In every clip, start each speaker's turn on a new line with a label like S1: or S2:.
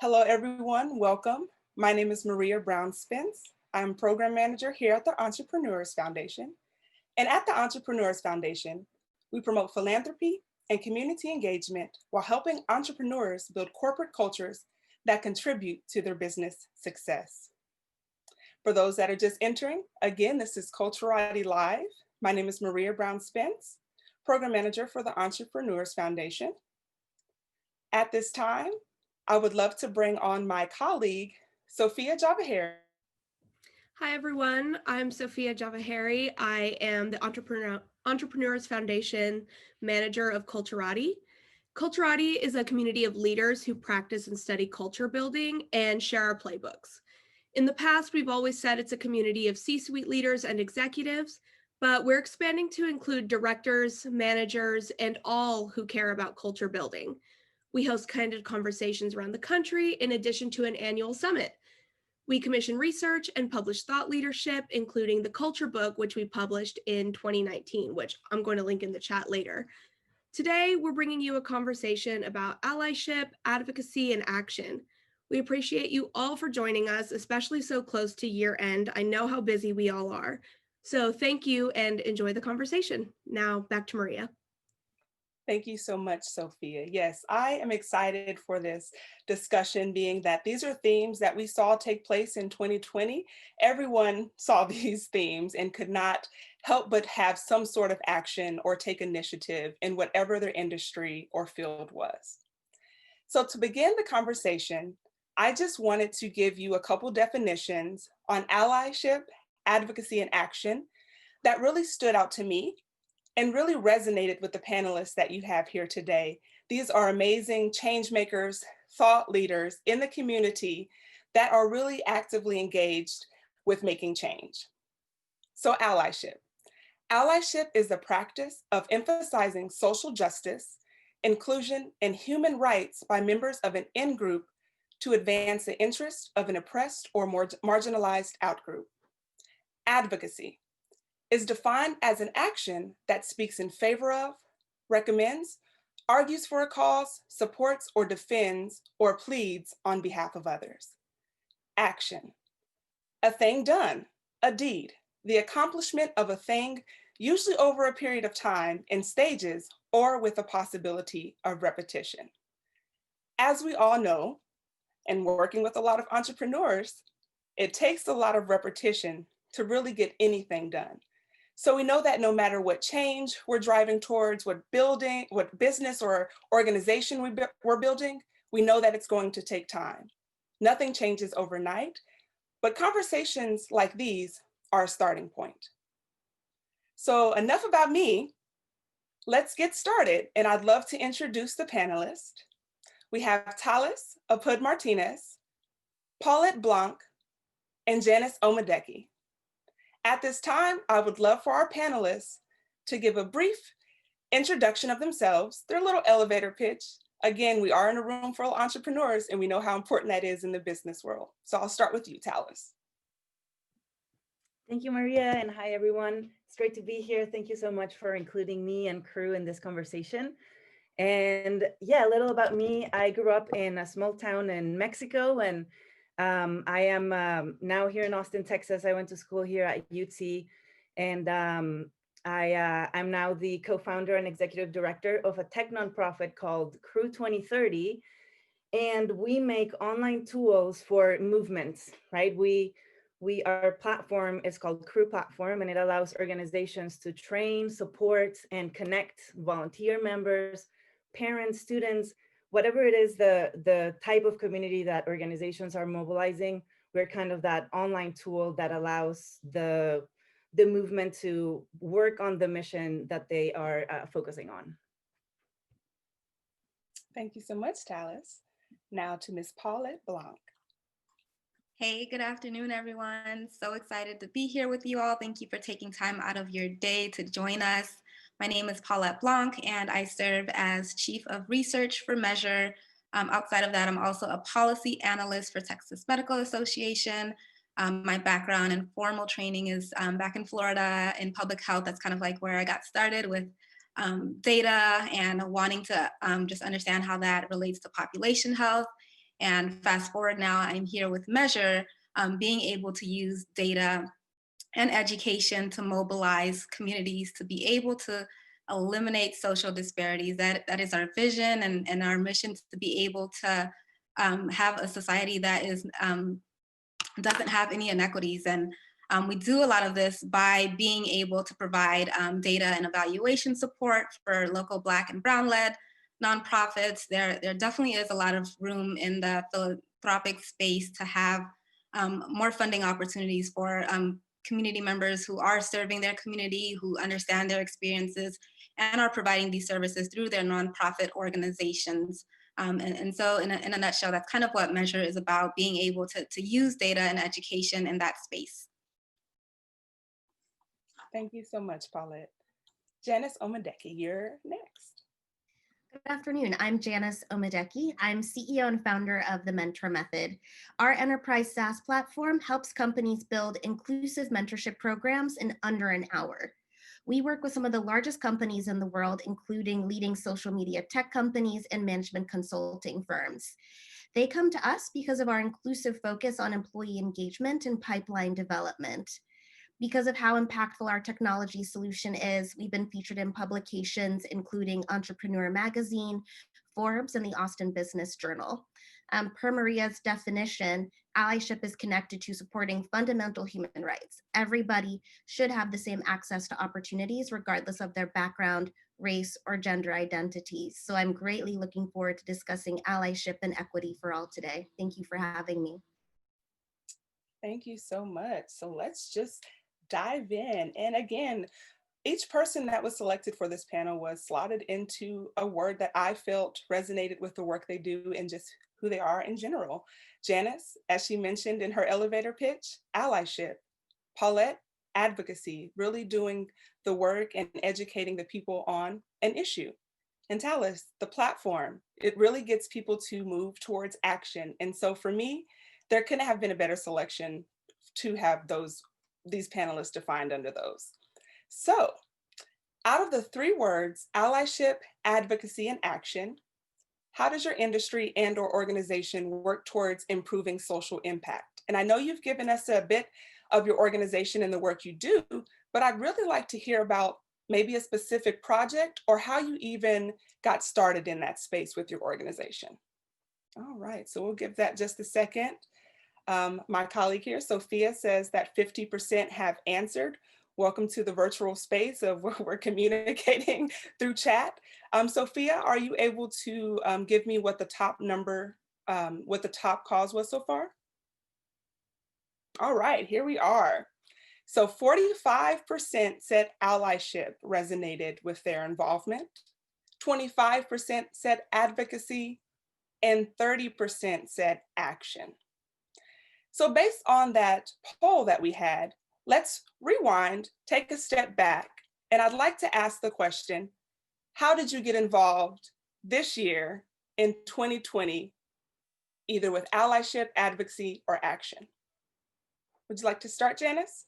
S1: Hello, everyone. Welcome. My name is Maria Brown Spence. I'm program manager here at the Entrepreneurs Foundation. And at the Entrepreneurs Foundation, we promote philanthropy and community engagement while helping entrepreneurs build corporate cultures that contribute to their business success. For those that are just entering, again, this is Kultarati Live. My name is Maria Brown Spence, program manager for the Entrepreneurs Foundation. At this time, I would love to bring on my colleague, Sophia Javaheri.
S2: Hi, everyone. I'm Sophia Javaheri. I am the Entrepreneurs Foundation manager of Kultarati. Kultarati is a community of leaders who practice and study culture building and share our playbooks. In the past, we've always said it's a community of C-suite leaders and executives, but we're expanding to include directors, managers, and all who care about culture building. We host candid conversations around the country in addition to an annual summit. We commission research and publish thought leadership, including the Culture Book, which we published in 2019, which I'm going to link in the chat later. Today, we're bringing you a conversation about allyship, advocacy, and action. We appreciate you all for joining us, especially so close to year end. I know how busy we all are. So thank you and enjoy the conversation. Now back to Maria.
S1: Thank you so much, Sophia. Yes, I am excited for this discussion, being that these are themes that we saw take place in 2020. Everyone saw these themes and could not help but have some sort of action or take initiative in whatever their industry or field was. So to begin the conversation, I just wanted to give you a couple definitions on allyship, advocacy, and action that really stood out to me and really resonated with the panelists that you have here today. These are amazing change makers, thought leaders in the community that are really actively engaged with making change. So allyship. Allyship is the practice of emphasizing social justice, inclusion, and human rights by members of an in-group to advance the interests of an oppressed or more marginalized outgroup. Advocacy is defined as an action that speaks in favor of, recommends, argues for a cause, supports or defends or pleads on behalf of others. Action, a thing done, a deed, the accomplishment of a thing, usually over a period of time in stages or with a possibility of repetition. As we all know, and working with a lot of entrepreneurs, it takes a lot of repetition to really get anything done. So we know that no matter what change we're driving towards, what business or organization we're building, we know that it's going to take time. Nothing changes overnight, but conversations like these are a starting point. So enough about me. Let's get started. And I'd love to introduce the panelists. We have Talis, Apud Martinez, Paulette Blanc, and Janice Omadeke. At this time, I would love for our panelists to give a brief introduction of themselves, their little elevator pitch. Again, we are in a room full of entrepreneurs and we know how important that is in the business world. So I'll start with you, Talis.
S3: Thank you, Maria, and hi, everyone. It's great to be here. Thank you so much for including me and crew in this conversation. And yeah, a little about me. I grew up in a small town in Mexico, and I am now here in Austin, Texas. I went to school here at UT, and I'm now the co-founder and executive director of a tech nonprofit called Crew 2030, and we make online tools for movements, right? Our platform is called Crew Platform, and it allows organizations to train, support, and connect volunteer members, parents, students, whatever it is, the type of community that organizations are mobilizing. We're kind of that online tool that allows the movement to work on the mission that they are focusing on.
S1: Thank you so much, Talis. Now to Ms. Paulette Blanc.
S4: Hey, good afternoon, everyone. So excited to be here with you all. Thank you for taking time out of your day to join us. My name is Paulette Blanc, and I serve as Chief of Research for Measure. Outside of that, I'm also a policy analyst for Texas Medical Association. My background and formal training is back in Florida in public health. That's kind of like where I got started with data and wanting to just understand how that relates to population health. And fast forward now, I'm here with Measure, being able to use data and education to mobilize communities to be able to eliminate social disparities. That is our vision and our mission, to be able to have a society that is doesn't have any inequities. And we do a lot of this by being able to provide data and evaluation support for local Black and Brown-led nonprofits. There definitely is a lot of room in the philanthropic space to have more funding opportunities for community members who are serving their community, who understand their experiences, and are providing these services through their nonprofit organizations. And so in a nutshell, that's kind of what Measure is about, being able to use data and education in that space.
S1: Thank you so much, Paulette. Janice Omadeke, you're next.
S5: Good afternoon. I'm Janice Omadeke. I'm CEO and founder of the Mentor Method. Our enterprise SaaS platform helps companies build inclusive mentorship programs in under an hour. We work with some of the largest companies in the world, including leading social media tech companies and management consulting firms. They come to us because of our inclusive focus on employee engagement and pipeline development. Because of how impactful our technology solution is, we've been featured in publications including Entrepreneur Magazine, Forbes, and the Austin Business Journal. Per Maria's definition, allyship is connected to supporting fundamental human rights. Everybody should have the same access to opportunities regardless of their background, race, or gender identity. So I'm greatly looking forward to discussing allyship and equity for all today. Thank you for having me.
S1: Thank you so much. So let's just dive in. And again, each person that was selected for this panel was slotted into a word that I felt resonated with the work they do and just who they are in general. Janice, as she mentioned in her elevator pitch, allyship. Paulette, advocacy, really doing the work and educating the people on an issue. And Talis, the platform, it really gets people to move towards action. And so for me, there couldn't have been a better selection to have these panelists defined under those. So out of the three words, allyship, advocacy, and action, how does your industry and/or organization work towards improving social impact? And I know you've given us a bit of your organization and the work you do, but I'd really like to hear about maybe a specific project or how you even got started in that space with your organization. All right, so we'll give that just a second. My colleague here, Sophia, says that 50% have answered. Welcome to the virtual space of where we're communicating through chat. Sophia, are you able to give me what the top number, what the top cause was so far? All right, here we are. So 45% said allyship resonated with their involvement, 25% said advocacy, and 30% said action. So based on that poll that we had, let's rewind, take a step back, and I'd like to ask the question, how did you get involved this year in 2020, either with allyship, advocacy, or action? Would you like to start, Janice?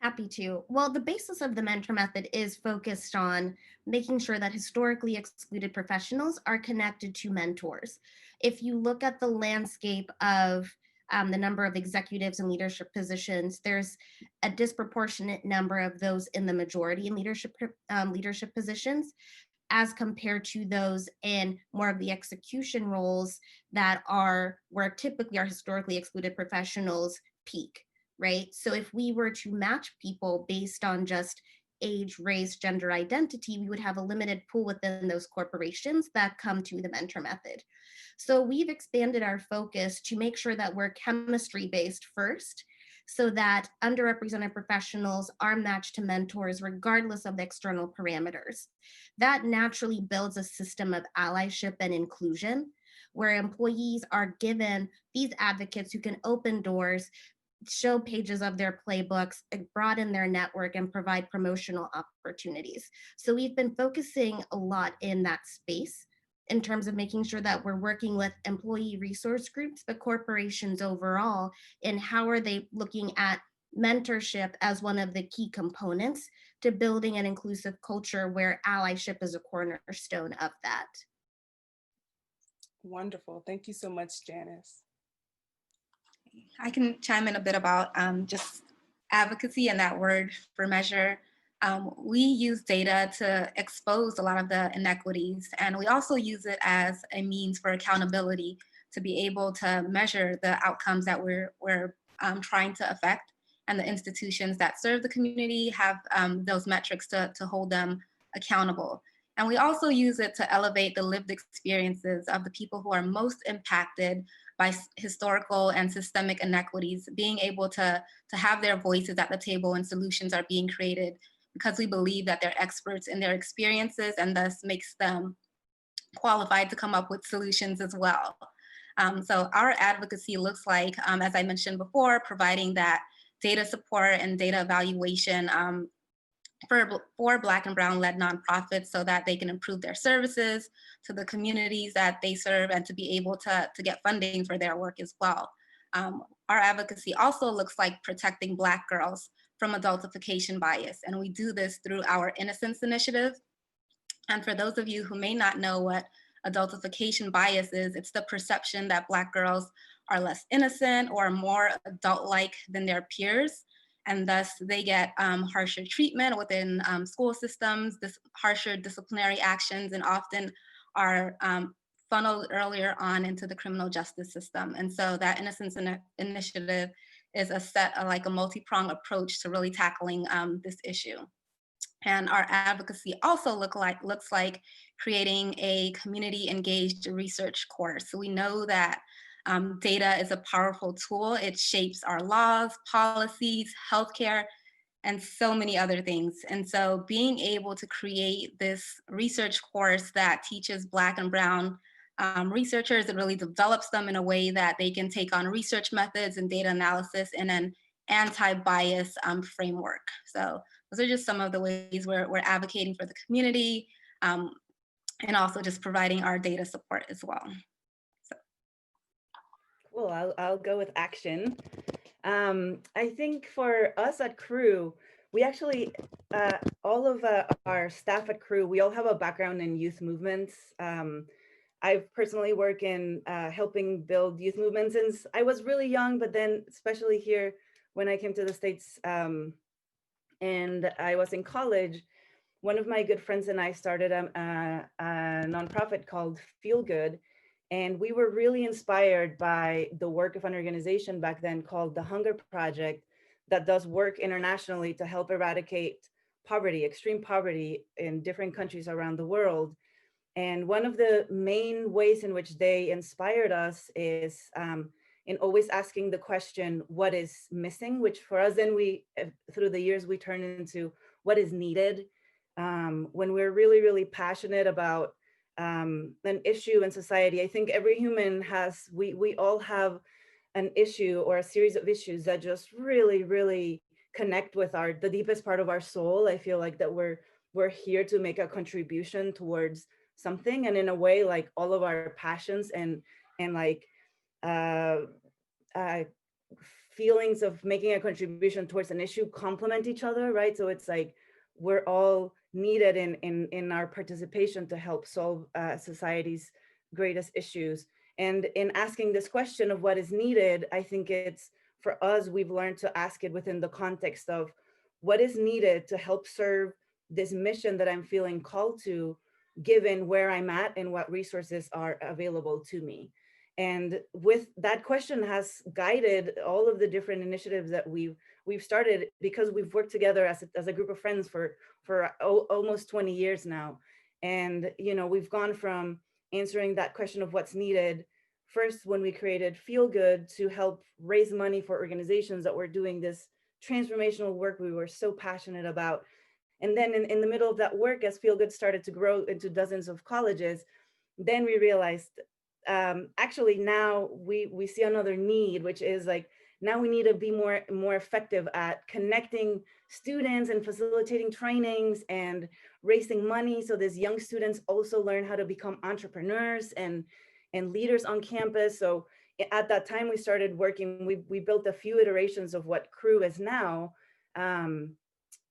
S5: Happy to. Well, the basis of the Mentor Method is focused on making sure that historically excluded professionals are connected to mentors. If you look at the landscape of the number of executives and leadership positions, there's a disproportionate number of those in the majority in leadership positions as compared to those in more of the execution roles that are where typically our historically excluded professionals peak, right? So if we were to match people based on just age, race, gender identity, we would have a limited pool within those corporations that come to the Mentor Method. So we've expanded our focus to make sure that we're chemistry-based first, so that underrepresented professionals are matched to mentors regardless of the external parameters. That naturally builds a system of allyship and inclusion, where employees are given these advocates who can open doors, show pages of their playbooks, broaden their network, and provide promotional opportunities. So we've been focusing a lot in that space in terms of making sure that we're working with employee resource groups, but corporations overall, in how are they looking at mentorship as one of the key components to building an inclusive culture where allyship is a cornerstone of that.
S1: Wonderful. Thank you so much, Janice.
S4: I can chime in a bit about just advocacy and that word for measure. We use data to expose a lot of the inequities, and we also use it as a means for accountability to be able to measure the outcomes that we're trying to affect. And the institutions that serve the community have those metrics to hold them accountable. And we also use it to elevate the lived experiences of the people who are most impacted by historical and systemic inequities, being able to have their voices at the table when solutions are being created, because we believe that they're experts in their experiences and thus makes them qualified to come up with solutions as well. So our advocacy looks like, as I mentioned before, providing that data support and data evaluation for Black and Brown led nonprofits so that they can improve their services to the communities that they serve and to be able to get funding for their work as well. Our advocacy also looks like protecting Black girls from adultification bias, and we do this through our Innocence Initiative. And for those of you who may not know what adultification bias is, it's the perception that Black girls are less innocent or more adult-like than their peers, and thus they get harsher treatment within school systems, harsher disciplinary actions, and often are funneled earlier on into the criminal justice system. And so that Innocence Initiative is like a multi-pronged approach to really tackling this issue. And our advocacy also looks like creating a community engaged research course. So we know that data is a powerful tool. It shapes our laws, policies, healthcare, and so many other things. And so being able to create this research course that teaches Black and Brown researchers, it really develops them in a way that they can take on research methods and data analysis in an anti-bias framework. So those are just some of the ways we're advocating for the community, and also just providing our data support as well. So.
S3: Cool, I'll go with action. I think for us at Crew, we actually, all of our staff at Crew, we all have a background in youth movements. I personally work in helping build youth movements since I was really young, but then especially here when I came to the States and I was in college, one of my good friends and I started a nonprofit called Feel Good. And we were really inspired by the work of an organization back then called the Hunger Project that does work internationally to help eradicate poverty, extreme poverty in different countries around the world. And one of the main ways in which they inspired us is in always asking the question, what is missing? Which for us, then we, through the years, we turned into what is needed. When we're really, really passionate about an issue in society, I think every human has, we all have an issue or a series of issues that just really, really connect with the deepest part of our soul. I feel like that we're here to make a contribution towards something, and in a way, like all of our passions and like feelings of making a contribution towards an issue complement each other, right? So it's like we're all needed in our participation to help solve society's greatest issues. And in asking this question of what is needed, I think it's, for us, we've learned to ask it within the context of what is needed to help serve this mission that I'm feeling called to, given where I'm at and what resources are available to me. And with that question has guided all of the different initiatives that we've started, because we've worked together as a group of friends for almost 20 years now. And we've gone from answering that question of what's needed first when we created Feel Good to help raise money for organizations that were doing this transformational work we were so passionate about. And then in the middle of that work, as Feel Good started to grow into dozens of colleges, then we realized actually now we see another need, which is like, now we need to be more effective at connecting students and facilitating trainings and raising money so these young students also learn how to become entrepreneurs and leaders on campus. So at that time we started working, we built a few iterations of what Crew is now.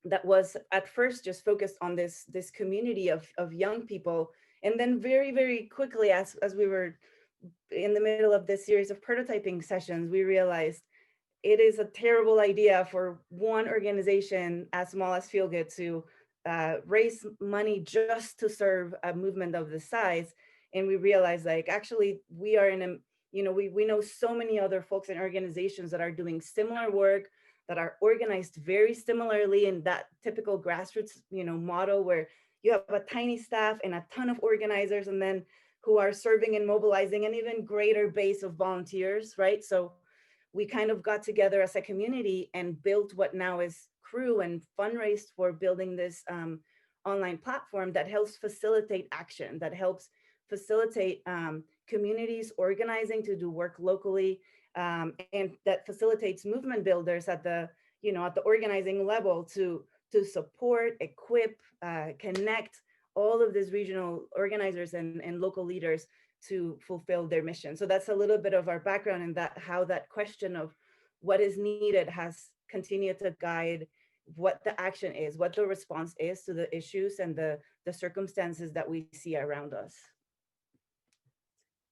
S3: That was at first just focused on this community of young people. And then very, very quickly, as we were in the middle of this series of prototyping sessions, we realized it is a terrible idea for one organization as small as Feel Good to raise money just to serve a movement of this size. And we realized, like, actually we are in a, you know, we know so many other folks and organizations that are doing similar work, that are organized very similarly in that typical grassroots, you know, model where you have a tiny staff and a ton of organizers, and then who are serving and mobilizing an even greater base of volunteers, right? So we kind of got together as a community and built what now is Crew, and fundraised for building this online platform that helps facilitate action, that helps facilitate communities organizing to do work locally, and that facilitates movement builders at the, you know, at the organizing level to support, equip, connect all of these regional organizers and local leaders to fulfill their mission. So that's a little bit of our background, and that how that question of what is needed has continued to guide what the action is, what the response is to the issues and the circumstances that we see around us.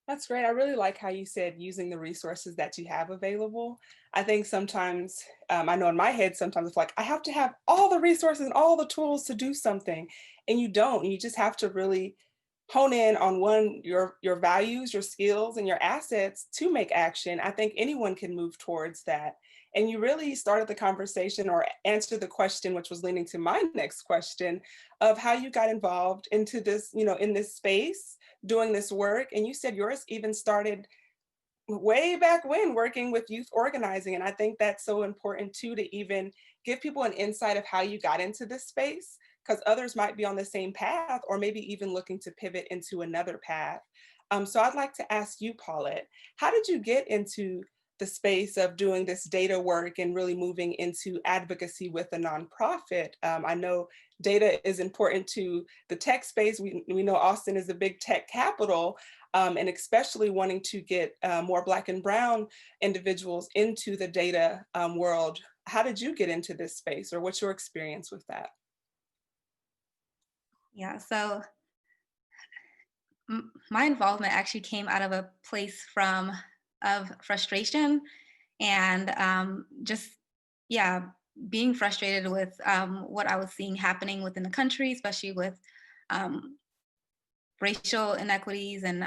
S1: That's great. I really like how you said using the resources that you have available. I think sometimes, I know in my head, sometimes it's like, I have to have all the resources and all the tools to do something. And you don't. You just have to really hone in on your values, your skills, and your assets to make action. I think anyone can move towards that. And you really started the conversation or answered the question, which was leading to my next question, of how you got involved into this, you know, in this space, doing this work. And you said yours even started way back when, working with youth organizing. And I think that's so important too, to even give people an insight of how you got into this space, because others might be on the same path or maybe even looking to pivot into another path. So I'd like to ask you, Paulette, how did you get into the space of doing this data work and really moving into advocacy with a nonprofit? I know data is important to the tech space. We know Austin is a big tech capital, and especially wanting to get more Black and Brown individuals into the data world. How did you get into this space, or what's your experience with that?
S4: Yeah, so my involvement actually came out of a place of frustration and just, yeah, being frustrated with what I was seeing happening within the country, especially with racial inequities and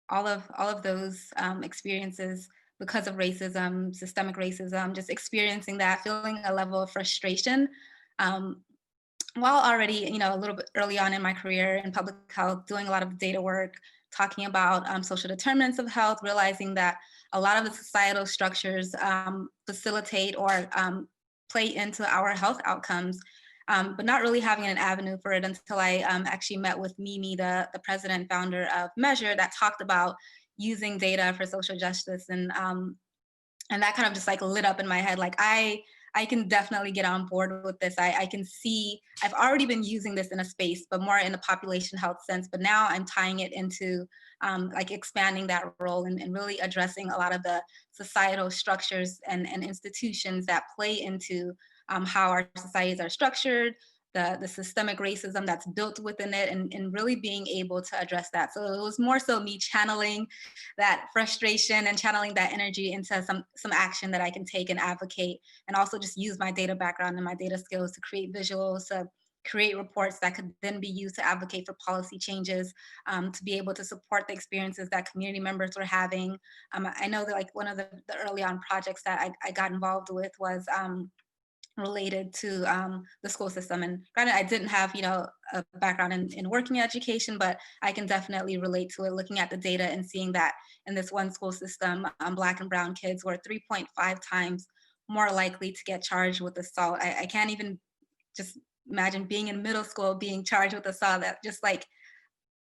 S4: all of those experiences because of racism, systemic racism, just experiencing that, feeling a level of frustration. While already, you know, a little bit early on in my career in public health, doing a lot of data work, talking about social determinants of health, realizing that a lot of the societal structures facilitate or play into our health outcomes, but not really having an avenue for it until I actually met with Mimi, the president and founder of Measure, that talked about using data for social justice. And that kind of just like lit up in my head, like I can definitely get on board with this. I can see, I've already been using this in a space, but more in a population health sense, but now I'm tying it into like expanding that role and really addressing a lot of the societal structures and institutions that play into how our societies are structured, the systemic racism that's built within it, and really being able to address that. So it was more so me channeling that frustration and channeling that energy into some action that I can take and advocate, and also just use my data background and my data skills to create visuals, to create reports that could then be used to advocate for policy changes, to be able to support the experiences that community members were having. I know that like one of the early on projects that I got involved with was related to the school system. And granted, I didn't have, you know, a background in working education, but I can definitely relate to it, looking at the data and seeing that in this one school system, Black and Brown kids were 3.5 times more likely to get charged with assault. I can't even just imagine being in middle school, being charged with assault. That just like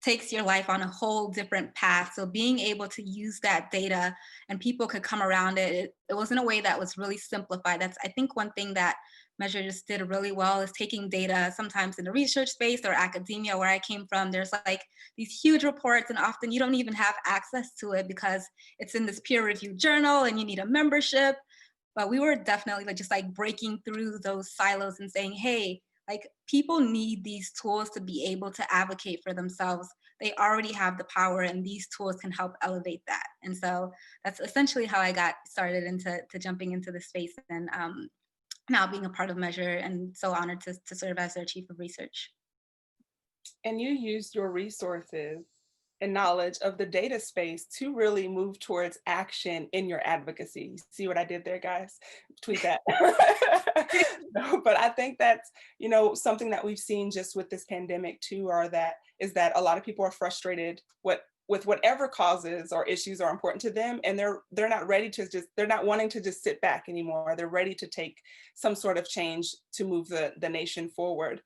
S4: takes your life on a whole different path. So being able to use that data and people could come around it, it was in a way that was really simplified. That's, I think, one thing that Measure just did really well is taking data, sometimes in the research space or academia where I came from, there's like these huge reports and often you don't even have access to it because it's in this peer reviewed journal and you need a membership. But we were definitely like just like breaking through those silos and saying, hey, like people need these tools to be able to advocate for themselves. they already have the power, and these tools can help elevate that. And so that's essentially how I got started into jumping into the space, and now being a part of Measure, and so honored to serve as their chief of research.
S1: And you used your resources and knowledge of the data space to really move towards action in your advocacy. See what I did there, guys? Tweet that. No, but I think that's, something that we've seen just with this pandemic too, is that a lot of people are frustrated with whatever causes or issues are important to them, and they're not ready to they're not wanting to just sit back anymore. They're ready to take some sort of change to move the nation forward.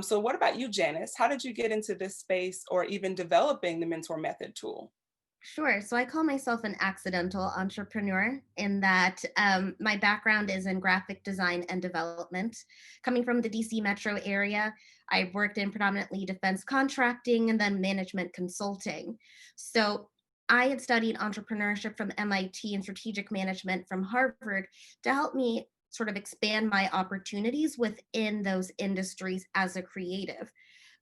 S1: So what about you, Janice? How did you get into this space or even developing the mentor method tool?
S5: Sure. So I call myself an accidental entrepreneur in that my background is in graphic design and development. Coming from the DC metro area, I worked in predominantly defense contracting and then management consulting. So I had studied entrepreneurship from MIT and strategic management from Harvard to help me sort of expand my opportunities within those industries as a creative.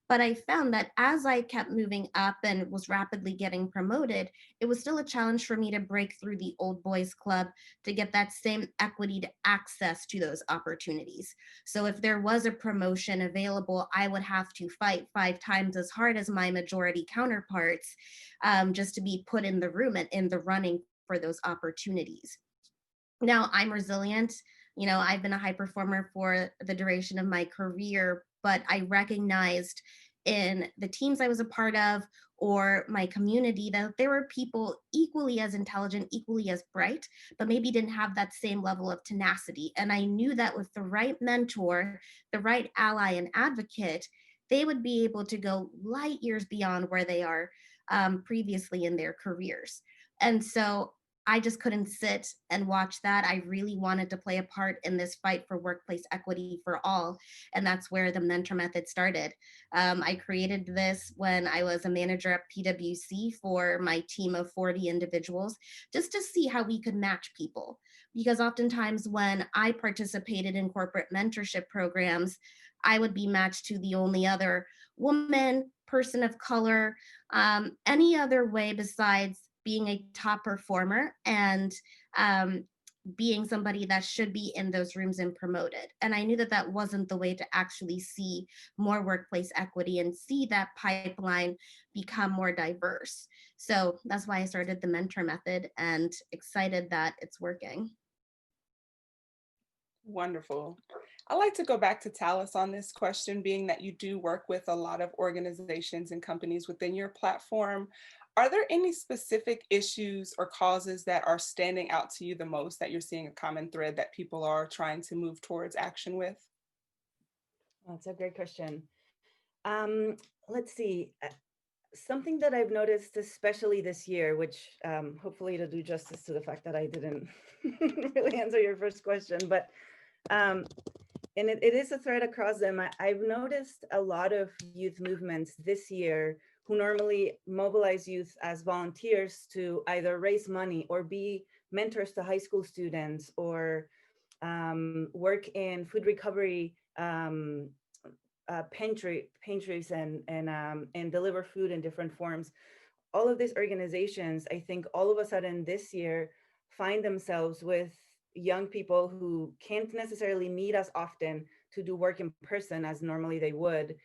S5: But I found that as I kept moving up and was rapidly getting promoted, it was still a challenge for me to break through the old boys club to get that same equity to access to those opportunities. So if there was a promotion available, I would have to fight 5 times as hard as my majority counterparts just to be put in the room and in the running for those opportunities. Now, I'm resilient. I've been a high performer for the duration of my career, but I recognized in the teams I was a part of or my community that there were people equally as intelligent, equally as bright, but maybe didn't have that same level of tenacity. And I knew that with the right mentor, the right ally and advocate, they would be able to go light years beyond where they are previously in their careers. And so I just couldn't sit and watch that. I really wanted to play a part in this fight for workplace equity for all. And that's where the mentor method started. I created this when I was a manager at PwC for my team of 40 individuals, just to see how we could match people. Because oftentimes when I participated in corporate mentorship programs, I would be matched to the only other woman, person of color, any other way besides being a top performer and being somebody that should be in those rooms and promoted. And I knew that that wasn't the way to actually see more workplace equity and see that pipeline become more diverse. So that's why I started the mentor method, and excited that it's working.
S1: Wonderful. I'd like to go back to Talis on this question, being that you do work with a lot of organizations and companies within your platform. Are there any specific issues or causes that are standing out to you the most, that you're seeing a common thread that people are trying to move towards action with?
S3: That's a great question. Let's see. Something that I've noticed, especially this year, which hopefully to do justice to the fact that I didn't really answer your first question, but and it is a thread across them. I've noticed a lot of youth movements this year who normally mobilize youth as volunteers to either raise money or be mentors to high school students or work in food recovery pantries and deliver food in different forms. All of these organizations, I think all of a sudden this year find themselves with young people who can't necessarily meet as often to do work in person as normally they would.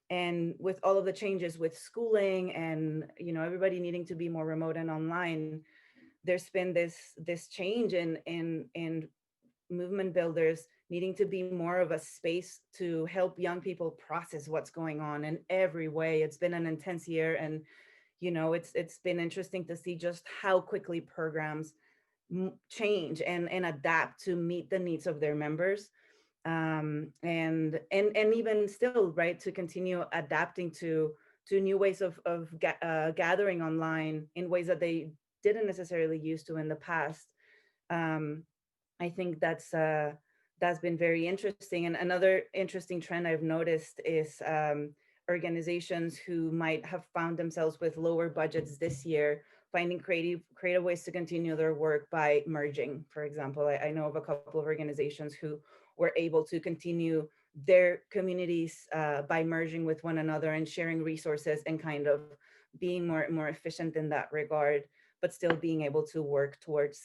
S3: And with all of the changes with schooling and everybody needing to be more remote and online, there's been this change in movement builders needing to be more of a space to help young people process what's going on in every way. It's been an intense year, and it's been interesting to see just how quickly programs change and adapt to meet the needs of their members, and even still, right, to continue adapting to new ways of gathering online in ways that they didn't necessarily used to in the past. I think that's been very interesting. And another interesting trend I've noticed is organizations who might have found themselves with lower budgets this year, finding creative ways to continue their work by merging. For example, I know of a couple of organizations who were able to continue their communities by merging with one another and sharing resources and kind of being more efficient in that regard, but still being able to work towards,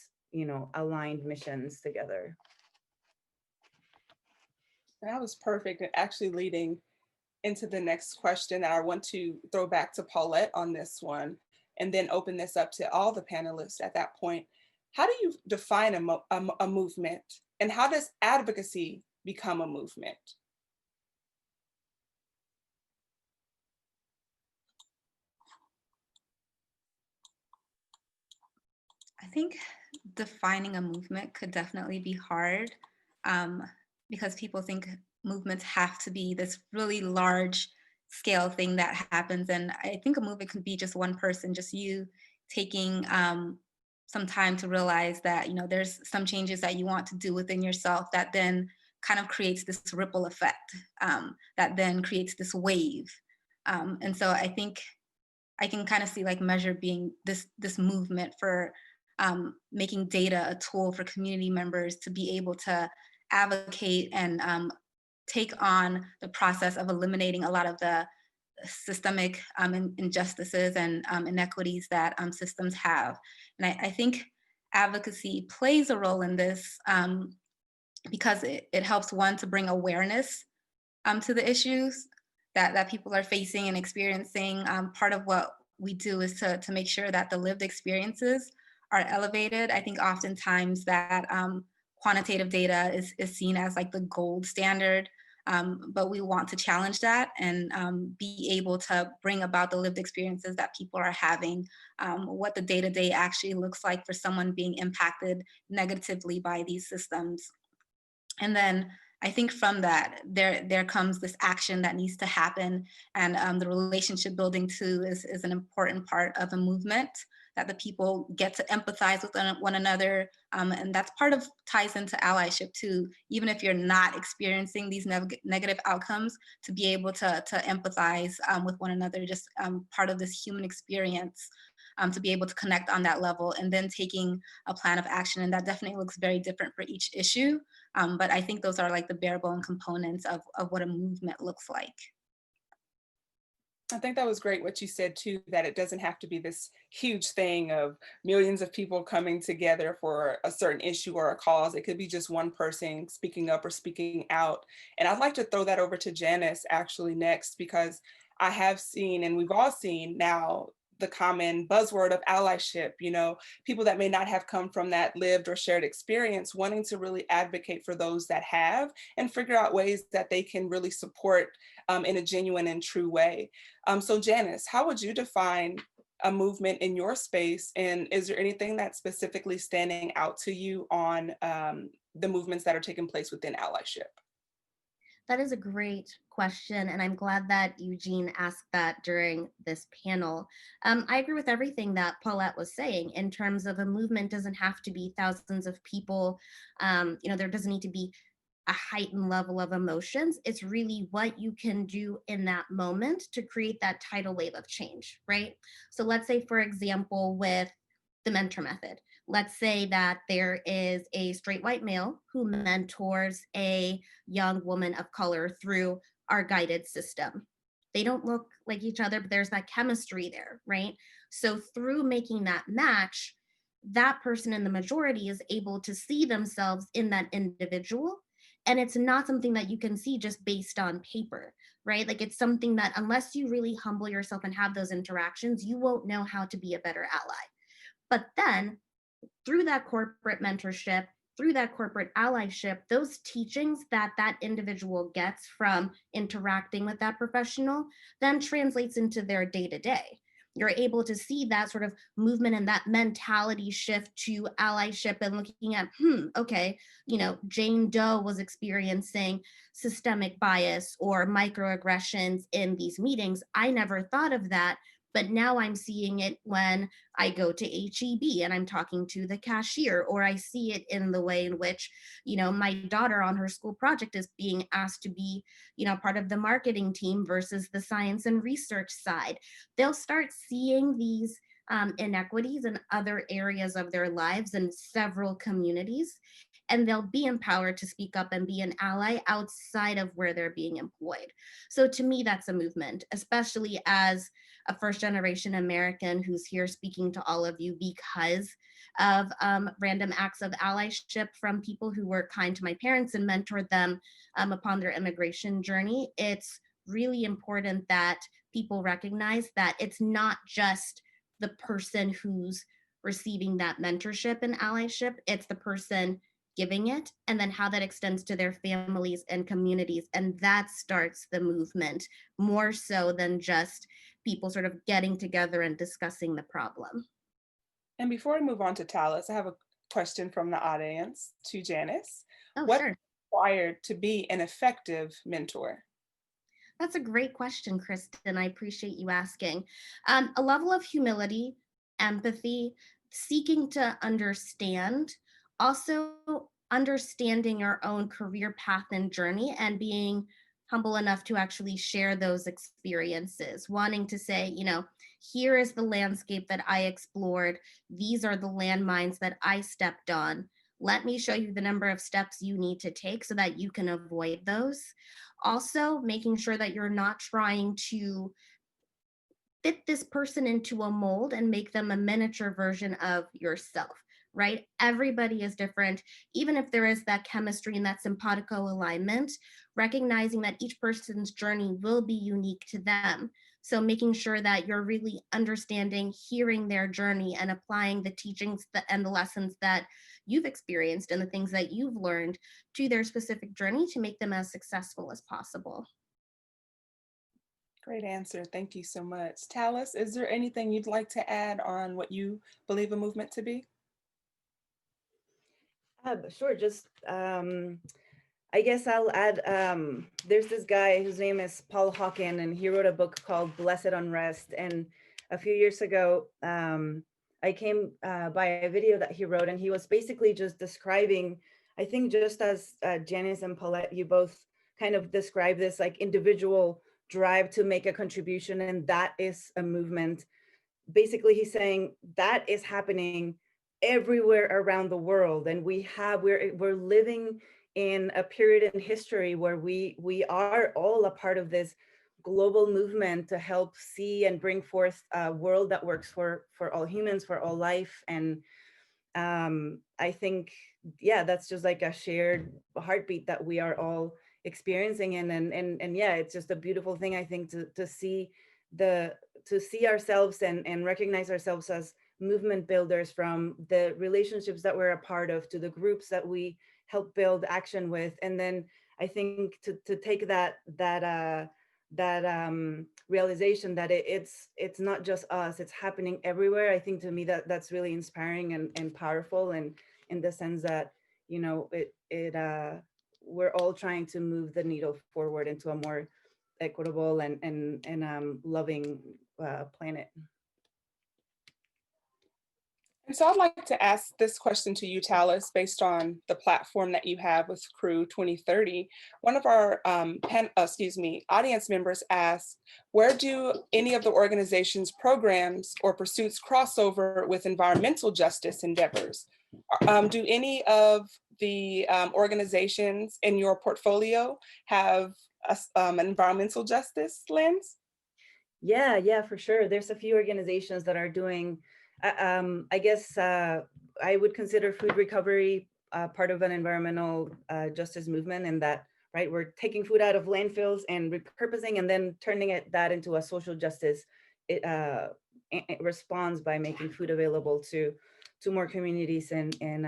S3: aligned missions together.
S1: That was perfect, and actually leading into the next question that I want to throw back to Paulette on this one, and then open this up to all the panelists at that point. How do you define a movement, and how does advocacy become a movement?
S4: I think defining a movement could definitely be hard, because people think movements have to be this really large scale thing that happens. And I think a movement could be just one person, just you taking some time to realize that, there's some changes that you want to do within yourself that then kind of creates this ripple effect, that then creates this wave. And so I think I can kind of see like Measure being this movement for making data a tool for community members to be able to advocate and take on the process of eliminating a lot of the systemic injustices and inequities that systems have. And I think advocacy plays a role in this, because it helps one to bring awareness to the issues that people are facing and experiencing. Part of what we do is to make sure that the lived experiences are elevated. I think oftentimes that quantitative data is seen as like the gold standard, but we want to challenge that and be able to bring about the lived experiences that people are having, what the day-to-day actually looks like for someone being impacted negatively by these systems. And then I think from that, there comes this action that needs to happen. And the relationship building too is an important part of a movement, that the people get to empathize with one another. And that's ties into allyship too. Even if you're not experiencing these negative outcomes, to be able to empathize with one another, just part of this human experience, to be able to connect on that level, and then taking a plan of action. And that definitely looks very different for each issue. But I think those are like the bare bone components of what a movement looks like.
S1: I think that was great what you said too, that it doesn't have to be this huge thing of millions of people coming together for a certain issue or a cause. It could be just one person speaking up or speaking out. And I'd like to throw that over to Janice actually next, because I have seen, and we've all seen now, the common buzzword of allyship, people that may not have come from that lived or shared experience, wanting to really advocate for those that have, and figure out ways that they can really support in a genuine and true way. So Janice, how would you define a movement in your space? And is there anything that's specifically standing out to you on the movements that are taking place within allyship?
S5: That is a great question, and I'm glad that Eugene asked that during this panel. I agree with everything that Paulette was saying in terms of a movement doesn't have to be thousands of people. There doesn't need to be a heightened level of emotions. It's really what you can do in that moment to create that tidal wave of change, right? So let's say, for example, with the mentor method, let's say that there is a straight white male who mentors a young woman of color through our guided system. They don't look like each other, but there's that chemistry there, right? So through making that match, that person in the majority is able to see themselves in that individual. And it's not something that you can see just based on paper, right? Like it's something that unless you really humble yourself and have those interactions, you won't know how to be a better ally. But then through that corporate mentorship, through that corporate allyship, those teachings that that individual gets from interacting with that professional then translates into their day-to-day. You're able to see that sort of movement and that mentality shift to allyship and looking at, okay, Jane Doe was experiencing systemic bias or microaggressions in these meetings. I never thought of that. But now I'm seeing it when I go to HEB and I'm talking to the cashier, or I see it in the way in which, my daughter on her school project is being asked to be, part of the marketing team versus the science and research side. They'll start seeing these inequities in other areas of their lives in several communities. and they'll be empowered to speak up and be an ally outside of where they're being employed. So to me, that's a movement, especially as a first generation American who's here speaking to all of you because of random acts of allyship from people who were kind to my parents and mentored them upon their immigration journey. It's really important that people recognize that it's not just the person who's receiving that mentorship and allyship, it's the person giving it, and then how that extends to their families and communities. And that starts the movement more so than just people sort of getting together and discussing the problem.
S1: And before we move on to Talis, I have a question from the audience to Janice.
S5: Oh,
S1: What's
S5: sure.
S1: required to be an effective mentor?
S5: That's a great question, Kristen. I appreciate you asking. A level of humility, empathy, seeking to understand, also understanding our own career path and journey, and being humble enough to actually share those experiences, wanting to say, here is the landscape that I explored. These are the landmines that I stepped on. Let me show you the number of steps you need to take so that you can avoid those. Also, making sure that you're not trying to fit this person into a mold and make them a miniature version of yourself, right? Everybody is different. Even if there is that chemistry and that simpatico alignment, recognizing that each person's journey will be unique to them. So making sure that you're really understanding, hearing their journey and applying the teachings and the lessons that you've experienced and the things that you've learned to their specific journey to make them as successful as possible.
S1: Great answer. Thank you so much. Talis, is there anything you'd like to add on what you believe a movement to be?
S3: Sure. Just, I guess I'll add, there's this guy whose name is Paul Hawken, and he wrote a book called Blessed Unrest. And a few years ago, I came by a video that he wrote, and he was basically just describing, I think just as Janice and Paulette, you both kind of describe this like individual drive to make a contribution, and that is a movement. Basically, he's saying that is happening everywhere around the world, and we're living in a period in history where we are all a part of this global movement to help see and bring forth a world that works for all humans, for all life. And I think, yeah, that's just like a shared heartbeat that we are all experiencing. And yeah, it's just a beautiful thing, I think, to see ourselves and recognize ourselves as movement builders, from the relationships that we're a part of to the groups that we help build action with. And then I think to take that realization that it's not just us, it's happening everywhere. I think to me that's really inspiring and powerful, and in the sense that, we're all trying to move the needle forward into a more equitable and loving planet.
S1: And so I'd like to ask this question to you, Talis, based on the platform that you have with Crew 2030. One of our audience members asked, where do any of the organization's programs or pursuits cross over with environmental justice endeavors? Do any of the organizations in your portfolio have an environmental justice lens?
S3: Yeah, for sure. There's a few organizations that are doing, I guess I would consider food recovery part of an environmental justice movement, and that, right, we're taking food out of landfills and repurposing and then turning that into a social justice response by making food available to more communities in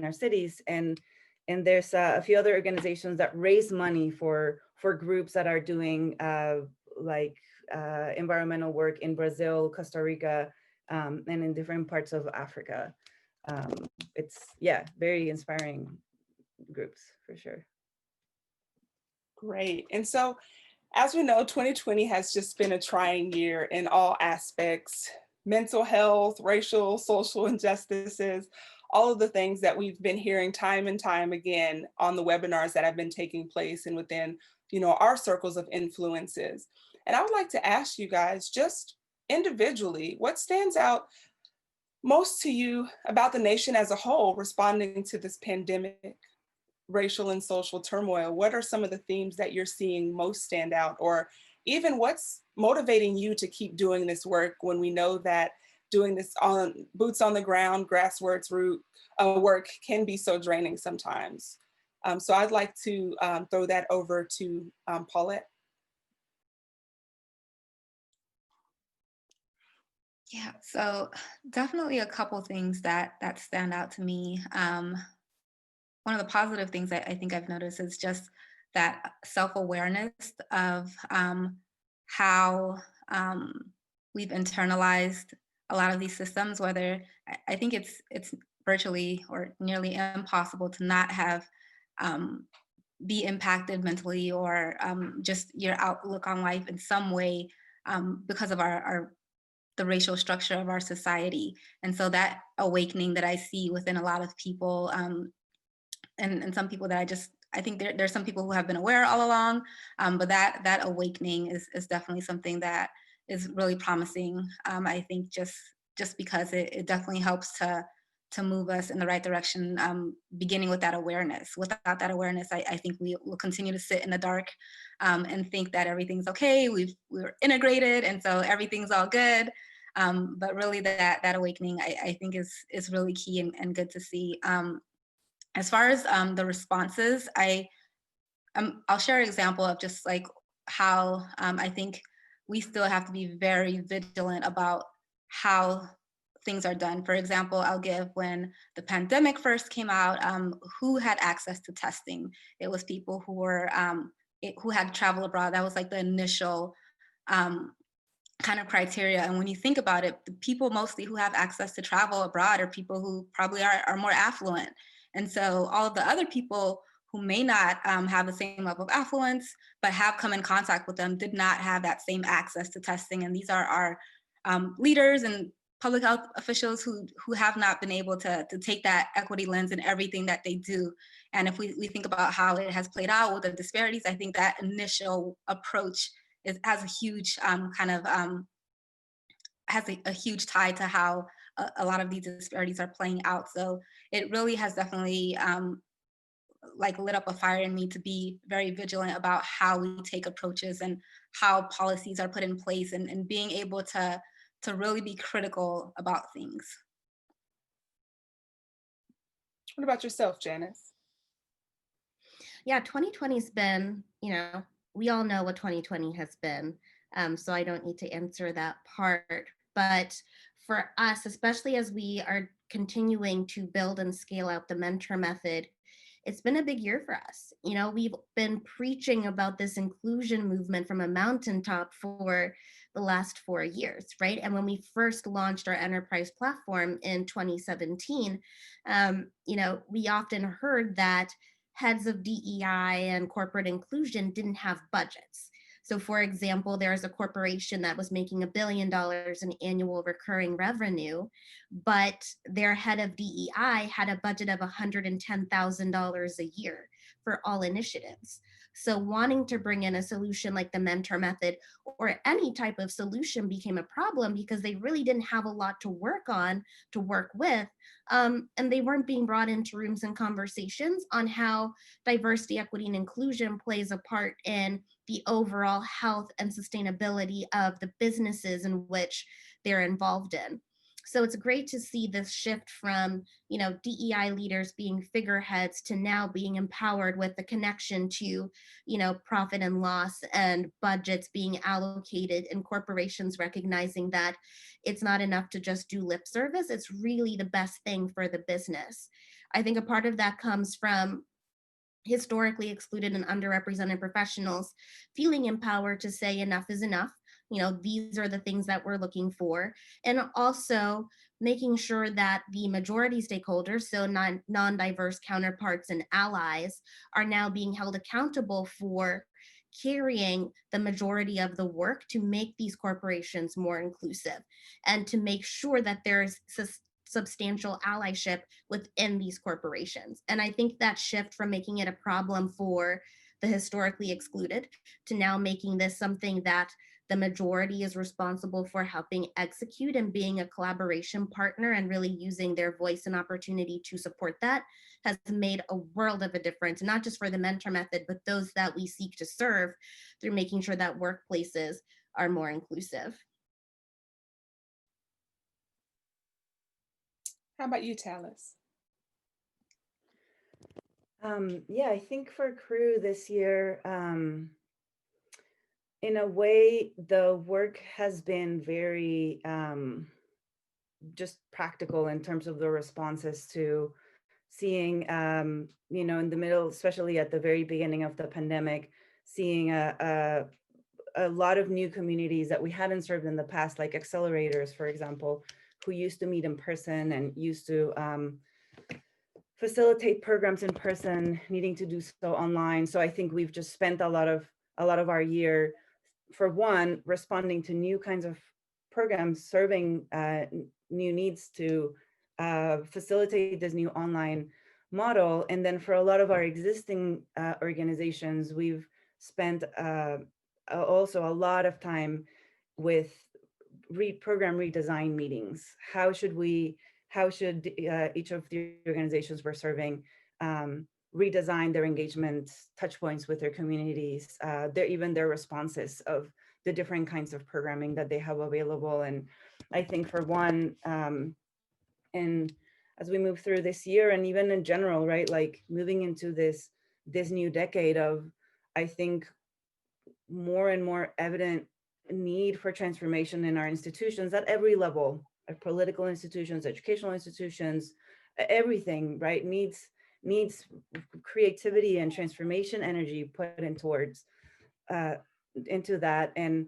S3: our cities. And there's a few other organizations that raise money for groups that are doing environmental work in Brazil, Costa Rica, and in different parts of Africa. It's, yeah, very inspiring groups for sure.
S1: Great. And so, as we know, 2020 has just been a trying year in all aspects: mental health, racial, social injustices, all of the things that we've been hearing time and time again on the webinars that have been taking place and within, our circles of influences. And I would like to ask you guys, just individually, what stands out most to you about the nation as a whole responding to this pandemic, racial and social turmoil? What are some of the themes that you're seeing most stand out, or even what's motivating you to keep doing this work when we know that doing this on boots on the ground, grassroots work can be so draining sometimes? So I'd like to throw that over to Paulette.
S4: Yeah, so definitely a couple things that stand out to me. One of the positive things that I think I've noticed is just that self-awareness of how we've internalized a lot of these systems. Whether I think it's virtually or nearly impossible to not have be impacted mentally or just your outlook on life in some way because of our the racial structure of our society. And so that awakening that I see within a lot of people, and some people that I think there's some people who have been aware all along, but that awakening is definitely something that is really promising. I think just because it definitely helps to move us in the right direction, beginning with that awareness. Without that awareness, I think we will continue to sit in the dark and think that everything's okay, we're integrated, and so everything's all good. But really that awakening, I think is really key and good to see. As far as the responses, I'll share an example of just like how I think we still have to be very vigilant about how things are done. For example, I'll give when the pandemic first came out, who had access to testing? It was people who were who had traveled abroad. That was like the initial kind of criteria. And when you think about it, the people mostly who have access to travel abroad are people who probably are more affluent. And so all of the other people who may not have the same level of affluence, but have come in contact with them, did not have that same access to testing. And these are our leaders and public health officials who have not been able to take that equity lens in everything that they do. And if we think about how it has played out with the disparities, I think that initial approach has a huge has a huge tie to how a lot of these disparities are playing out. So it really has definitely like lit up a fire in me to be very vigilant about how we take approaches and how policies are put in place, and being able to really be critical about things.
S1: What about yourself, Janice?
S5: Yeah, 2020's been, we all know what 2020 has been, so I don't need to answer that part. But for us, especially as we are continuing to build and scale out the mentor method, it's been a big year for us. We've been preaching about this inclusion movement from a mountaintop for the last 4 years, right? And when we first launched our enterprise platform in 2017, we often heard that heads of DEI and corporate inclusion didn't have budgets. So for example, there's a corporation that was making $1 billion in annual recurring revenue, but their head of DEI had a budget of $110,000 a year for all initiatives. So wanting to bring in a solution like the mentor method or any type of solution became a problem because they really didn't have a lot to work on, to work with, and they weren't being brought into rooms and conversations on how diversity, equity, and inclusion plays a part in the overall health and sustainability of the businesses in which they're involved in. So it's great to see this shift from, DEI leaders being figureheads to now being empowered with the connection to, profit and loss and budgets being allocated, and corporations recognizing that it's not enough to just do lip service. It's really the best thing for the business. I think a part of that comes from historically excluded and underrepresented professionals feeling empowered to say enough is enough. These are the things that we're looking for. And also making sure that the majority stakeholders, so non-diverse counterparts and allies, are now being held accountable for carrying the majority of the work to make these corporations more inclusive and to make sure that there's substantial allyship within these corporations. And I think that shift from making it a problem for the historically excluded to now making this something that The majority is responsible for helping execute and being a collaboration partner, and really using their voice and opportunity to support that has made a world of a difference, not just for the mentor method, but those that we seek to serve through making sure that workplaces are more inclusive.
S1: How about you, Talis?
S3: Yeah, I think for Crew this year, in a way, the work has been very just practical in terms of the responses to seeing, in the middle, especially at the very beginning of the pandemic, seeing a lot of new communities that we hadn't served in the past, like accelerators, for example, who used to meet in person and used to facilitate programs in person, needing to do so online. So I think we've just spent a lot of our year, for one, responding to new kinds of programs, serving new needs to facilitate this new online model. And then for a lot of our existing organizations, we've spent also a lot of time with program redesign meetings. How should each of the organizations we're serving redesign their engagement touch points with their communities, even their responses of the different kinds of programming that they have available. And I think for one, and as we move through this year, and even in general, right, like moving into this new decade of, I think, more and more evident need for transformation in our institutions at every level, our political institutions, educational institutions, everything, right, needs creativity and transformation energy put in towards into that. And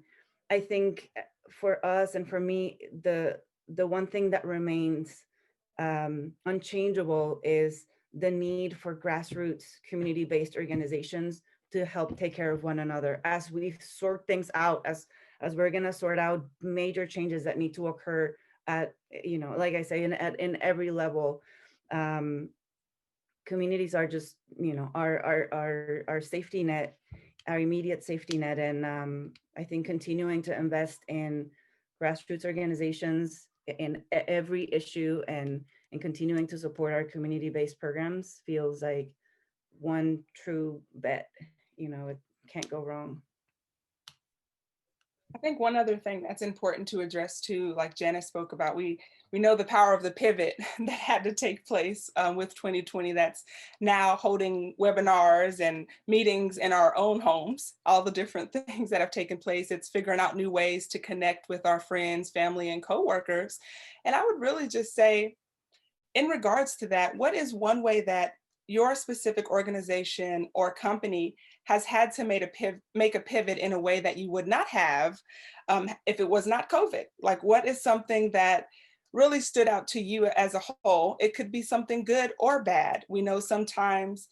S3: I think for us and for me, the one thing that remains unchangeable is the need for grassroots community-based organizations to help take care of one another as we sort things out, as we're going to sort out major changes that need to occur at, like I say, in every level. Communities are just, our safety net, our immediate safety net. And I think continuing to invest in grassroots organizations in every issue and continuing to support our community-based programs feels like one true bet. It can't go wrong.
S1: I think one other thing that's important to address too, like Janice spoke about, we know the power of the pivot that had to take place with 2020, that's now holding webinars and meetings in our own homes, all the different things that have taken place. It's figuring out new ways to connect with our friends, family, and coworkers. And I would really just say, in regards to that, what is one way that your specific organization or company has had to make a pivot in a way that you would not have if it was not COVID? Like, what is something that really stood out to you as a whole? It could be something good or bad. We know sometimes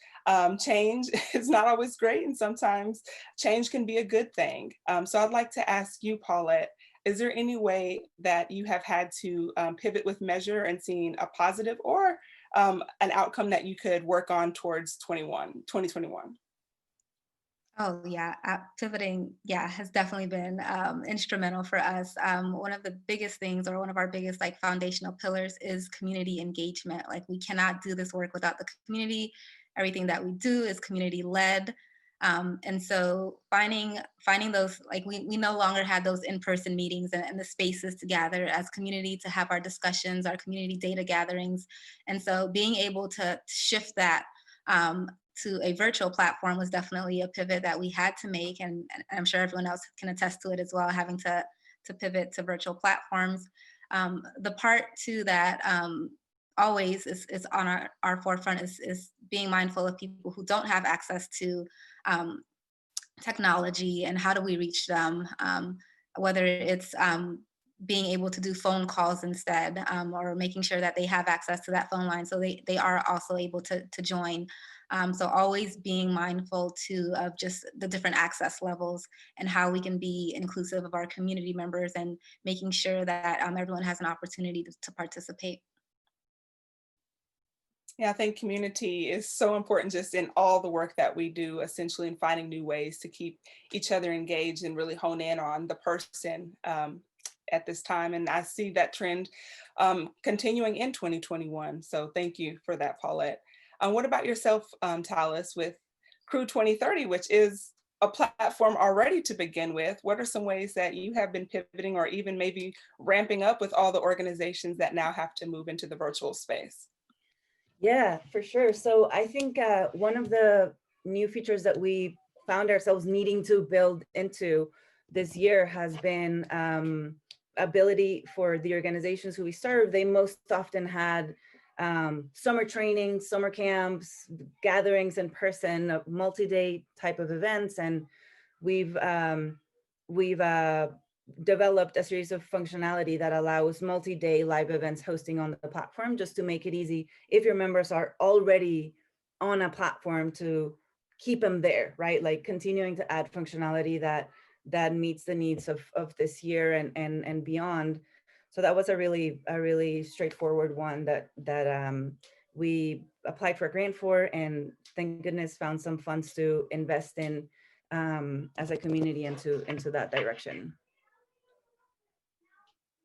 S1: change is not always great, and sometimes change can be a good thing. So I'd like to ask you, Paulette, is there any way that you have had to pivot with measure and seen a positive or an outcome that you could work on towards 2021?
S4: Oh yeah, pivoting, has definitely been instrumental for us. One of the biggest things, or one of our biggest foundational pillars, is community engagement. Like, we cannot do this work without the community. Everything that we do is community led. And so finding those, we no longer had those in-person meetings and the spaces to gather as community to have our discussions, our community data gatherings. And so being able to shift that to a virtual platform was definitely a pivot that we had to make. And I'm sure everyone else can attest to it as well, having to pivot to virtual platforms. The part too that always is on our forefront is being mindful of people who don't have access to technology, and how do we reach them, whether it's being able to do phone calls instead, or making sure that they have access to that phone line so they are also able to join. So always being mindful too of just the different access levels and how we can be inclusive of our community members, and making sure that everyone has an opportunity to participate.
S1: Yeah, I think community is so important just in all the work that we do, essentially, in finding new ways to keep each other engaged and really hone in on the person at this time. And I see that trend continuing in 2021. So thank you for that, Paulette. What about yourself, Talis, with Crew 2030, which is a platform already to begin with? What are some ways that you have been pivoting or even maybe ramping up with all the organizations that now have to move into the virtual space?
S3: Yeah, for sure. So I think one of the new features that we found ourselves needing to build into this year has been ability for the organizations who we serve. They most often had summer training, summer camps, gatherings in person, multi-day type of events, and we've developed a series of functionality that allows multi-day live events hosting on the platform, just to make it easy if your members are already on a platform to keep them there, right? Like continuing to add functionality that meets the needs of this year and beyond. So that was a really straightforward one that we applied for a grant for, and thank goodness found some funds to invest in as a community into that direction.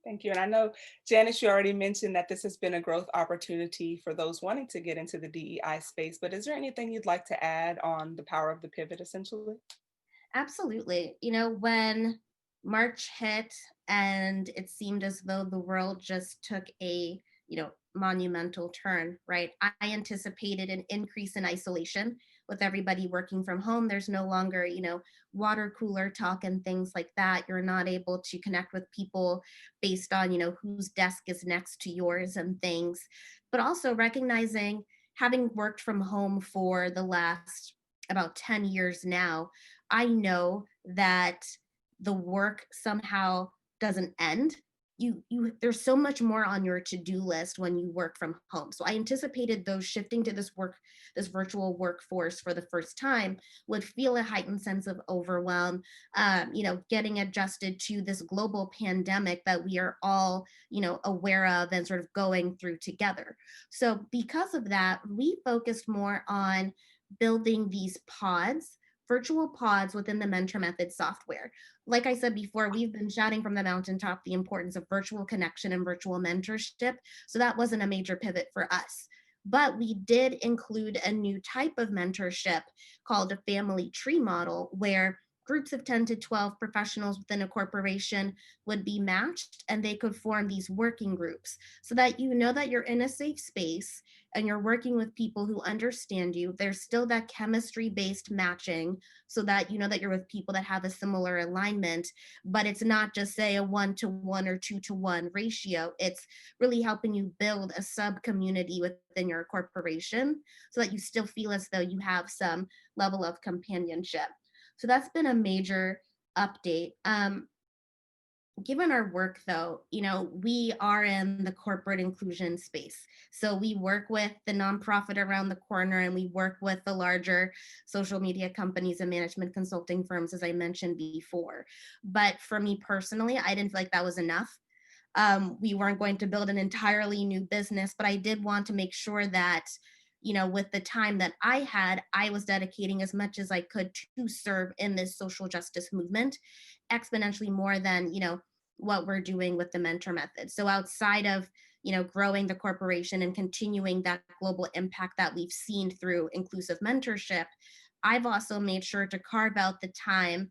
S1: Thank you. And I know, Janice, you already mentioned that this has been a growth opportunity for those wanting to get into the DEI space, but is there anything you'd like to add on the power of the pivot, essentially?
S5: Absolutely. When March hit and it seemed as though the world just took a, monumental turn, right? I anticipated an increase in isolation with everybody working from home. There's no longer, water cooler talk and things like that. You're not able to connect with people based on, whose desk is next to yours and things. But also recognizing, having worked from home for the last about 10 years now, I know that the work somehow doesn't end. There's so much more on your to-do list when you work from home. So I anticipated those shifting to this virtual workforce for the first time would feel a heightened sense of overwhelm, getting adjusted to this global pandemic that we are all, aware of and sort of going through together. So because of that, we focused more on building these pods, virtual pods within the Mentor Method software. Like I said before, we've been shouting from the mountaintop the importance of virtual connection and virtual mentorship. So that wasn't a major pivot for us. But we did include a new type of mentorship called a family tree model, where groups of 10 to 12 professionals within a corporation would be matched, and they could form these working groups so that you know that you're in a safe space and you're working with people who understand you. There's still that chemistry-based matching so that you know that you're with people that have a similar alignment, but it's not just, say, a 1-to-1 or 2-to-1 ratio. It's really helping you build a sub-community within your corporation so that you still feel as though you have some level of companionship. So that's been a major update. Given our work, though, we are in the corporate inclusion space. So we work with the nonprofit around the corner, and we work with the larger social media companies and management consulting firms, as I mentioned before. But for me personally, I didn't feel like that was enough. We weren't going to build an entirely new business, but I did want to make sure that, with the time that I had, I was dedicating as much as I could to serve in this social justice movement, exponentially more than, what we're doing with the Mentor Method. So outside of, growing the corporation and continuing that global impact that we've seen through inclusive mentorship, I've also made sure to carve out the time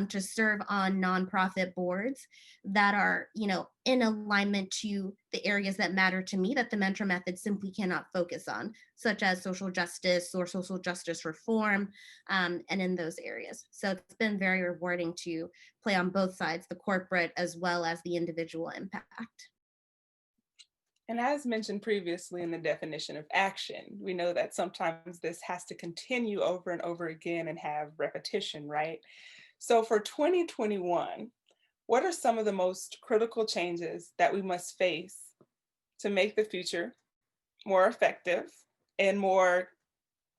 S5: to serve on nonprofit boards that are, in alignment to the areas that matter to me that the Mentor Method simply cannot focus on, such as social justice or social justice reform, and in those areas. So it's been very rewarding to play on both sides, the corporate as well as the individual impact.
S1: And as mentioned previously in the definition of action, we know that sometimes this has to continue over and over again and have repetition, right? So for 2021, what are some of the most critical changes that we must face to make the future more effective and more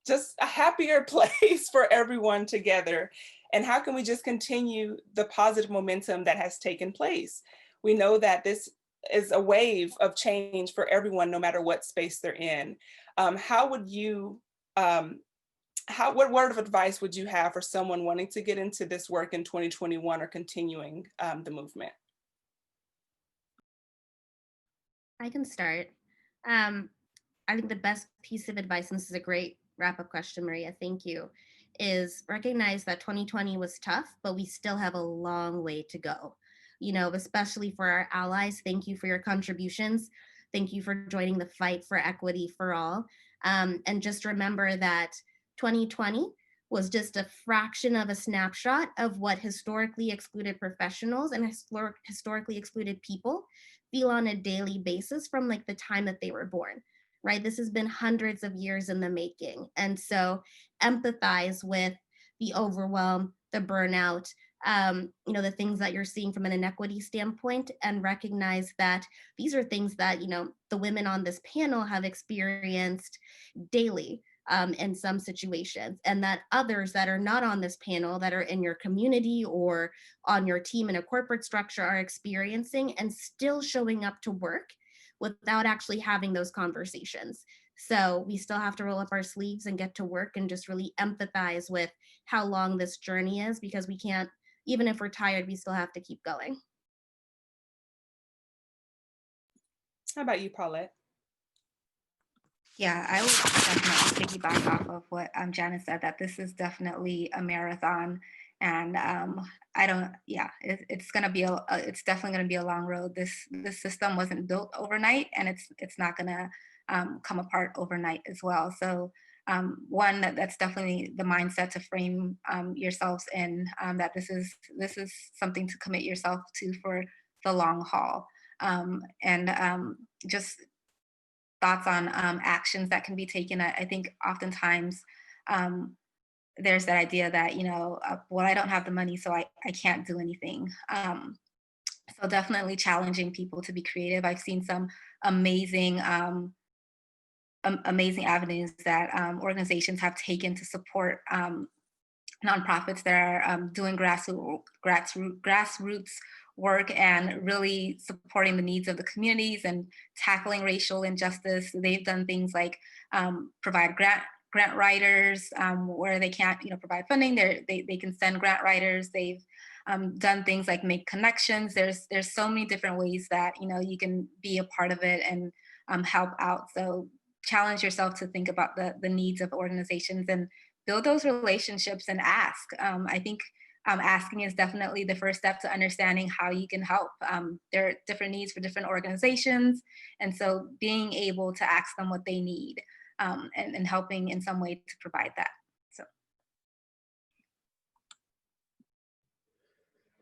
S1: just a happier place for everyone together? And how can we just continue the positive momentum that has taken place? We know that this is a wave of change for everyone, no matter what space they're in. How would you, what word of advice would you have for someone wanting to get into this work in 2021 or continuing the movement?
S5: I can start. I think the best piece of advice, and this is a great wrap-up question, Maria, thank you, is recognize that 2020 was tough, but we still have a long way to go. You know, especially for our allies, thank you for your contributions. Thank you for joining the fight for equity for all. And just remember that 2020 was just a fraction of a snapshot of what historically excluded professionals and historically excluded people feel on a daily basis from like the time that they were born, right? This has been hundreds of years in the making. And so empathize with the overwhelm, the burnout, you know, the things that you're seeing from an inequity standpoint, and recognize that these are things that, you know, the women on this panel have experienced daily in some situations, and that others that are not on this panel, that are in your community or on your team in a corporate structure, are experiencing and still showing up to work without actually having those conversations. So we still have to roll up our sleeves and get to work and just really empathize with how long this journey is, because we can't, even if we're tired, we still have to keep going.
S1: How about you, Paulette?
S4: Yeah, I would definitely piggyback off of what Janice said, that this is definitely a marathon, and I don't, yeah, it's gonna be it's definitely gonna be a long road. This system wasn't built overnight, and it's not gonna come apart overnight as well. So one, that's definitely the mindset to frame yourselves in, that this is something to commit yourself to for the long haul, and just thoughts on actions that can be taken. I think oftentimes there's that idea that, you know, well, I don't have the money, so I can't do anything. So definitely challenging people to be creative. I've seen some amazing, amazing avenues that organizations have taken to support nonprofits that are doing grassroots work and really supporting the needs of the communities and tackling racial injustice. They've done things like provide grant writers where they can't, you know, provide funding. They can send grant writers. They've done things like make connections. There's so many different ways that, you know, you can be a part of it and help out. So challenge yourself to think about the needs of organizations and build those relationships and ask. I think asking is definitely the first step to understanding how you can help. There are different needs for different organizations. And so being able to ask them what they need and helping in some way to provide that. So.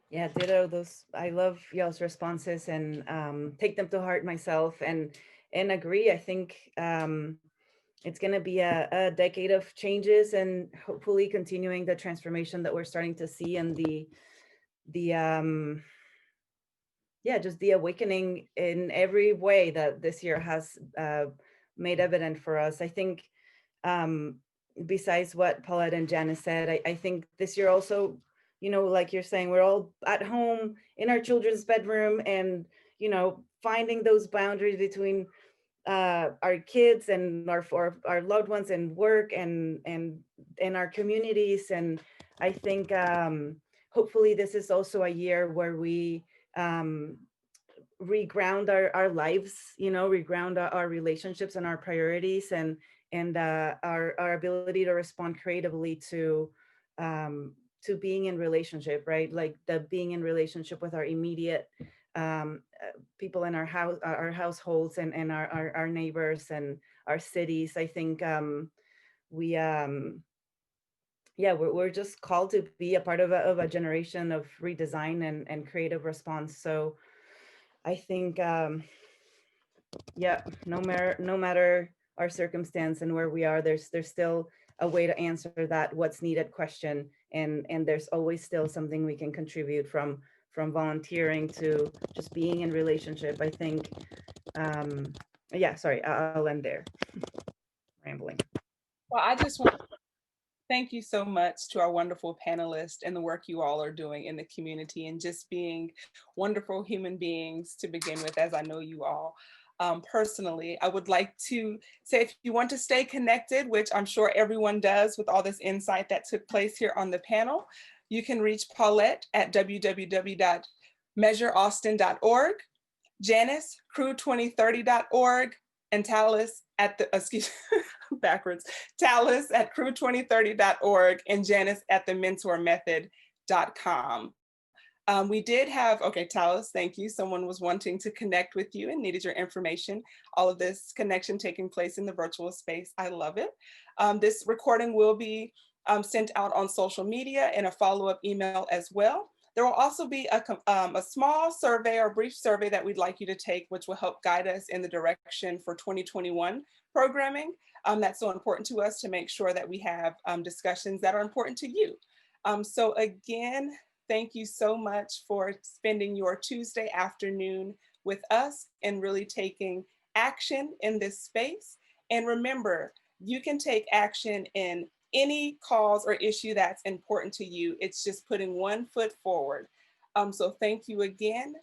S3: Yeah, ditto those. I love y'all's responses and take them to heart myself and agree. I think it's going to be a decade of changes and hopefully continuing the transformation that we're starting to see, and yeah, just the awakening in every way that this year has made evident for us. I think besides what Paulette and Janice said, I think this year also, you know, like you're saying, we're all at home in our children's bedroom and, you know, finding those boundaries between our kids and our loved ones and work and our communities. And I think hopefully this is also a year where we reground our lives, you know, reground our relationships and our priorities and our ability to respond creatively to being in relationship, right? Like the being in relationship with our immediate people in our households and our neighbors and our cities. I think we're just called to be a part of a generation of redesign and creative response. So I think no matter our circumstance and where we are, there's still a way to answer that what's needed question, and there's always still something we can contribute from volunteering to just being in relationship. I think sorry, I'll end there. Rambling.
S1: Well, I just want Thank you so much to our wonderful panelists and the work you all are doing in the community and just being wonderful human beings to begin with, as I know you all. Personally, I would like to say if you want to stay connected, which I'm sure everyone does with all this insight that took place here on the panel, you can reach Paulette at www.measureaustin.org, Janice, crew2030.org, and Talis at the, excuse backwards, Talis at crew2030.org and Janice at thementormethod.com. We did have, okay, Talis, thank you. Someone was wanting to connect with you and needed your information. All of this connection taking place in the virtual space. I love it. This recording will be sent out on social media and a follow-up email as well. There will also be a small survey or brief survey that we'd like you to take, which will help guide us in the direction for 2021 programming. That's so important to us to make sure that we have discussions that are important to you. So again, thank you so much for spending your Tuesday afternoon with us and really taking action in this space. And remember, you can take action in any cause or issue that's important to you. It's just putting one foot forward. So thank you again,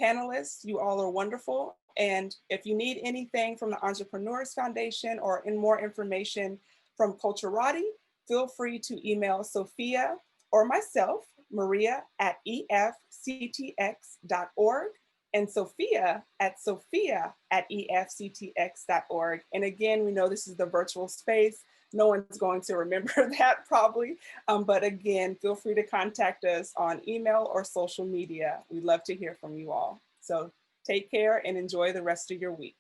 S1: panelists. You all are wonderful. And if you need anything from the Entrepreneurs Foundation or more information from Kultarati, feel free to email Sophia or myself, Maria at efctx.org and Sophia at efctx.org. And again, we know this is the virtual space. No one's going to remember that probably, but again, feel free to contact us on email or social media. We'd love to hear from you all. So take care and enjoy the rest of your week.